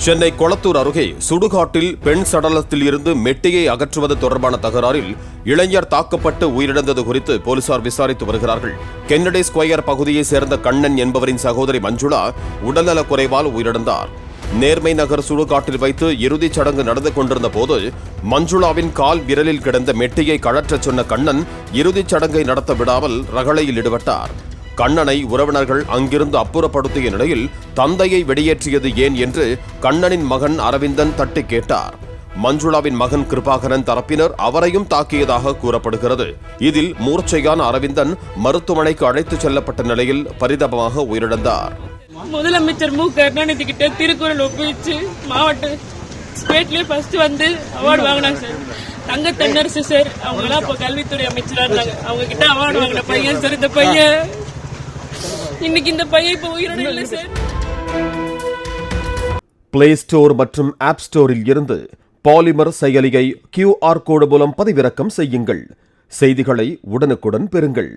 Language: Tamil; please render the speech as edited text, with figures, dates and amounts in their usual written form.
சென்னை கொளத்தூர் அருகே சுடுகாட்டில் பெண் சடலத்தில் இருந்து மெட்டியை அகற்றுவது தொடர்பான தகராறில் இளைஞர் தாக்கப்பட்டு உயிரிழந்தது குறித்து போலீசார் விசாரித்து வருகிறார்கள். கென்னடி ஸ்கொயர் பகுதியைச் சேர்ந்த கண்ணன் என்பவரின் சகோதரி மஞ்சுளா உடல்நலக் குறைவால் உயிரிழந்தார். நேர்மை நகர் சுடுகாட்டில் வைத்து இறுதிச் சடங்கு நடந்து கொண்டிருந்த போது மஞ்சுளாவின் கால் விரலில் கிடந்த மெட்டியை கழற்றச் சொன்ன கண்ணன் இறுதிச் சடங்கை நடத்த விடாமல் ரகளையில் ஈடுபட்டார். கண்ணனை உறவினர்கள் அங்கிருந்து அப்புறப்படுத்திய நிலையில் தந்தையை வெளியேற்றியது ஏன் என்று கண்ணனின் மகன் அரவிந்தன் தட்டி கேட்டார். மஞ்சுளாவின் மகன் கிருபாகரன் தரப்பினர் அவரையும் தாக்கியதாக கூறப்படுகிறது. இதில் மூர்ச்சையான அரவிந்தன் மருத்துவமனைக்கு அழைத்துச் செல்லப்பட்ட நிலையில் பரிதாபமாக உயிரிழந்தார். முதலமைச்சர் மு கருணாநிதி கிட்ட திருக்குறள் ஒப்பிச்சு மாவட்ட ஸ்டேட்லயே ஃபர்ஸ்ட் வந்து அவார்டு வாங்கினாங்க சார். தங்க தென்னரசு சார் அவங்களாம் இப்போ கல்வித்துறை அமைச்சரா இருந்தாங்க. அவங்க கிட்ட அவார்டு வாங்கின பையன் சார். இந்த பையன் இன்னைக்கு இந்த பையன் இப்ப உயிரோட இல்லை சார். பிளே ஸ்டோர் மற்றும் ஆப் ஸ்டோரில் இருந்து பாலிமர் செயலியை QR கோடு மூலம் பதிவிறக்கம் செய்யுங்கள். செய்திகளை உடனுக்குடன் பெறுங்கள்.